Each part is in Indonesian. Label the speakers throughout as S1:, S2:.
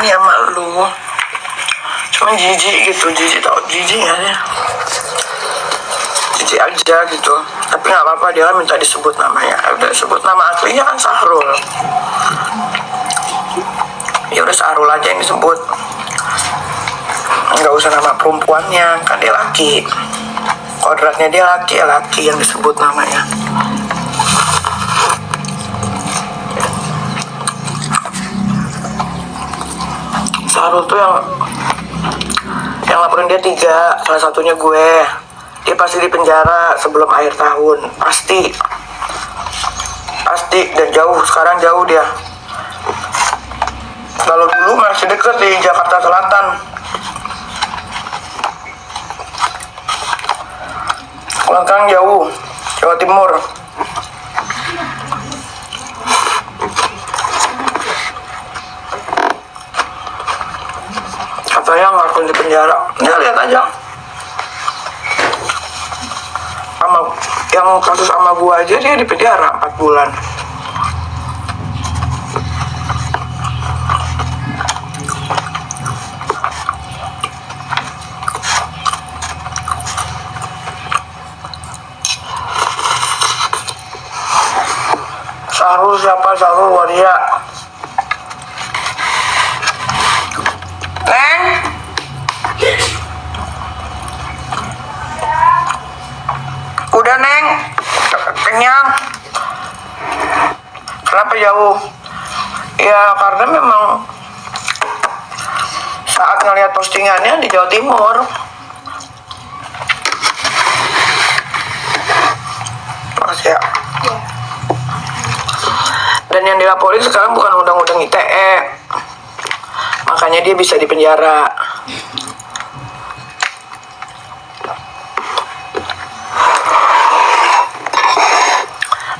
S1: berani sama lu. Cuman jijik gitu, jijik tau jijik gak sih? Jijik aja gitu. Tapi nggak apa-apa, dia kan minta disebut namanya. Udah sebut nama aslinya kan Sahrul. Ya udah Sahrul aja yang disebut. Nggak usah nama perempuannya, kan dia laki. Kodratnya dia laki, ya laki yang disebut namanya. Sahrul tuh yang laporin dia 3, salah satunya gue. Dia pasti di penjara sebelum akhir tahun, pasti dan jauh, sekarang jauh dia. Kalau dulu masih deket di Jakarta Selatan. Kalau sekarang jauh, Jawa Timur. Katanya nggak di penjara. Ya lihat aja. Sama yang kasus sama gua aja dia di penjara 4 bulan. Sahrul siapa? Sahrul Waria. Neng? Udah Neng? Kenyang? Kenapa jauh? Ya karena memang saat ngeliat postingannya di Jawa Timur. Makasih ya. Dan yang dilaporin sekarang bukan undang-undang ITE, makanya dia bisa dipenjara.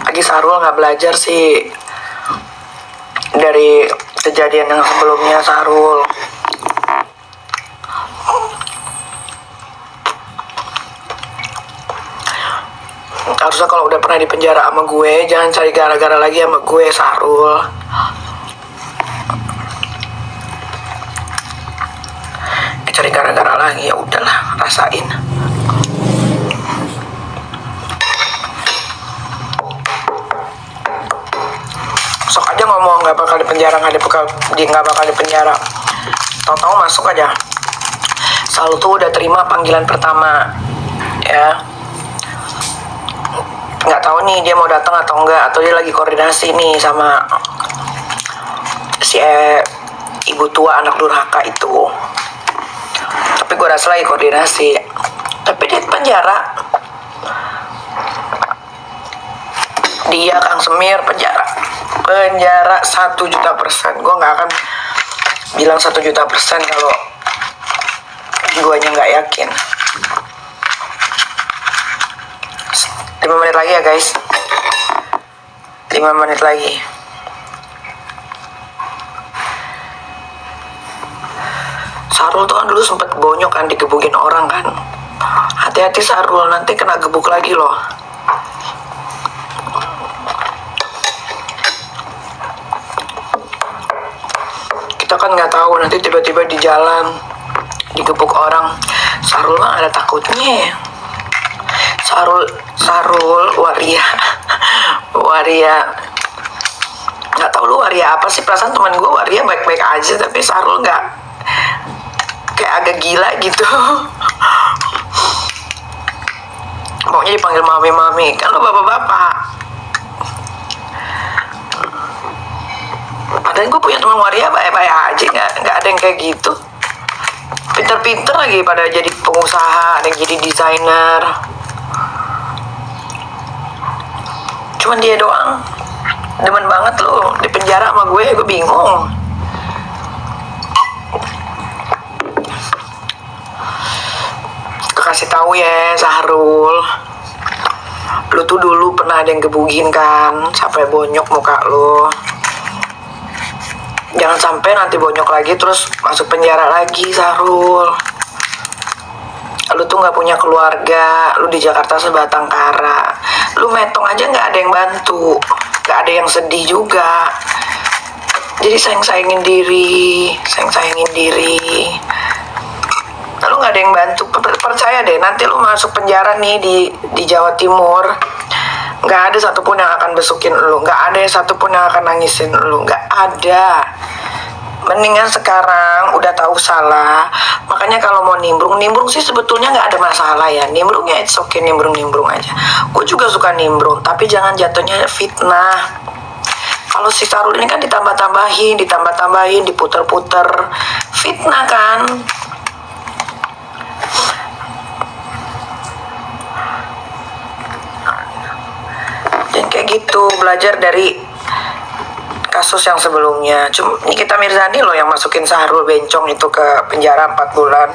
S1: Lagi Sahrul nggak belajar sih dari kejadian yang sebelumnya. Sahrul harusnya kalau udah pernah di penjara sama gue, jangan cari gara-gara lagi sama gue, Sahrul. Cari gara-gara lagi, ya udahlah, rasain. Sok aja ngomong nggak bakal di penjara, nggak bakal di penjara. Tahu-tahu masuk aja. Sahrul tuh udah terima panggilan pertama, ya. Nggak tahu nih dia mau datang atau enggak, atau dia lagi koordinasi nih sama si ibu tua anak durhaka itu. Tapi gue rasa lagi koordinasi. Tapi dia di penjara. Dia Kang Semir penjara 1.000.000%. Gue nggak akan bilang 1.000.000% kalau guanya nggak yakin. 5 menit lagi ya guys. 5 menit lagi. Sahrul tuh kan dulu sempet bonyok kan, digebukin orang kan. Hati-hati Sahrul, nanti kena gebuk lagi loh. Kita kan nggak tahu, nanti tiba-tiba di jalan digebuk orang. Sahrul mah ada takutnya. Sahrul Waria nggak tahu lu Waria apa sih, perasaan teman gue Waria baik-baik aja, tapi Sahrul nggak, kayak agak gila gitu. Pokoknya dipanggil mami kan lo bapak-bapak. Padahal gue punya teman Waria baik-baik aja, nggak ada yang kayak gitu. Pinter-pinter lagi pada jadi pengusaha, ada yang jadi desainer. Cuman dia doang demen banget loh di penjara sama gue bingung. Kasih tahu ya Sahrul, lu tuh dulu pernah ada yang gebukin kan, sampai bonyok muka lu. Jangan sampai nanti bonyok lagi terus masuk penjara lagi Sahrul. Lu tuh nggak punya keluarga, lu di Jakarta sebatang kara, lu metong aja nggak ada yang bantu, nggak ada yang sedih juga. Jadi sayang-sayangin diri. Lalu nggak ada yang bantu. Percaya deh, nanti lu masuk penjara nih di Jawa Timur, nggak ada satupun yang akan besukin lu, nggak ada satupun yang akan nangisin lu, nggak ada. Mendingan sekarang udah tahu salah, makanya kalau mau nimbrung sih sebetulnya nggak ada masalah ya. Nimbrungnya it's okay, nimbrung aja. Gue juga suka nimbrung, tapi jangan jatuhnya fitnah. Kalau si Sarul ini kan ditambah-tambahin, diputer-puter, fitnah kan. Dan kayak gitu, belajar dari kasus yang sebelumnya. Cuma Nikita Mirzani loh yang masukin Sahrul Bencong itu ke penjara 4 bulan.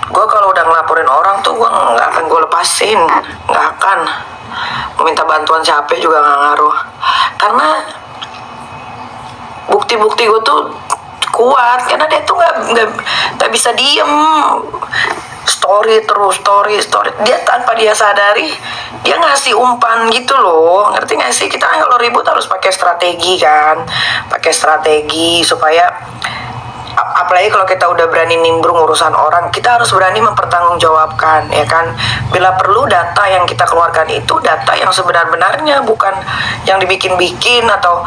S1: Gue kalau udah ngelaporin orang tuh gue nggak akan gue lepasin, nggak akan. Meminta bantuan siapa juga nggak ngaruh. Karena bukti-bukti gue tuh kuat, karena dia tuh nggak bisa diem. Story dia tanpa dia sadari dia ngasih umpan gitu loh, ngerti nggak sih? Kita kan kalau ribut harus pakai strategi kan, supaya apalagi kalau kita udah berani nimbrung urusan orang, kita harus berani mempertanggungjawabkan, ya kan? Bila perlu data yang kita keluarkan itu data yang sebenar-benarnya, bukan yang dibikin-bikin atau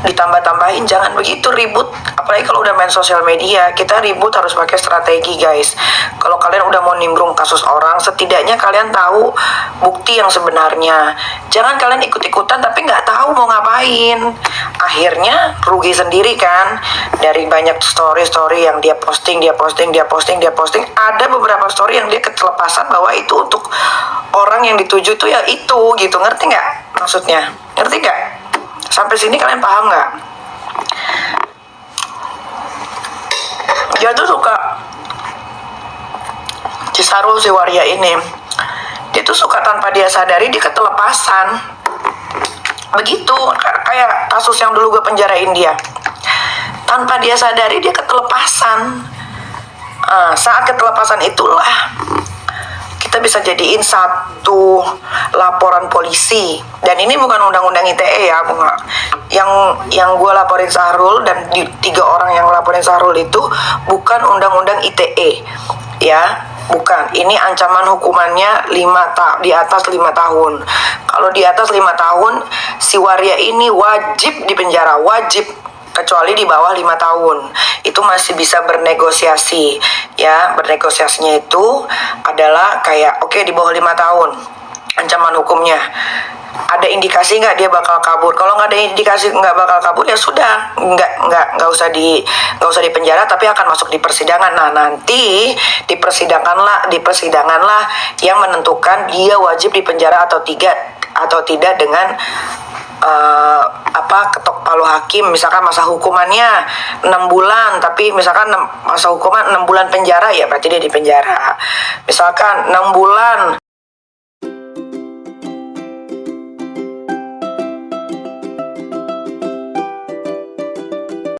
S1: ditambah-tambahin. Jangan begitu ribut, apalagi kalau udah main sosial media. Kita ribut harus pakai strategi, guys. Kalau kalian udah mau nimbrung kasus orang, setidaknya kalian tahu bukti yang sebenarnya. Jangan kalian ikut-ikutan tapi nggak tahu mau ngapain. Akhirnya rugi sendiri kan. Dari banyak story yang dia posting. Ada beberapa story yang dia ketelepasan bahwa itu untuk orang yang dituju tuh ya itu gitu. Ngerti nggak maksudnya? Ngerti nggak? Sampai sini kalian paham nggak? Dia tuh suka Cisarul si Waria ini, dia tuh suka tanpa dia sadari dia ketelepasan. Begitu kayak kasus yang dulu gue penjarain dia, tanpa dia sadari dia ketelepasan. Saat ketelepasan itulah kita bisa jadiin satu laporan polisi. Dan ini bukan undang-undang ITE ya, bunga. Yang gue laporin Sahrul dan 3 orang yang laporin Sahrul itu bukan undang-undang ITE ya, bukan. Ini ancaman hukumannya di atas 5 tahun. Kalau di atas 5 tahun si Waria ini wajib dipenjara, wajib. Kecuali di bawah 5 tahun itu masih bisa bernegosiasi ya. Bernegosiasinya itu adalah kayak oke, di bawah 5 tahun ancaman hukumnya, ada indikasi nggak dia bakal kabur. Kalau nggak ada indikasi nggak bakal kabur, ya sudah, nggak usah di penjara, tapi akan masuk di persidangan. Nah, nanti di persidangan lah yang menentukan dia wajib dipenjara atau tidak dengan ketok palu hakim. Misalkan masa hukumannya 6 bulan, tapi misalkan masa hukuman 6 bulan penjara, ya berarti dia di penjara. Misalkan 6 bulan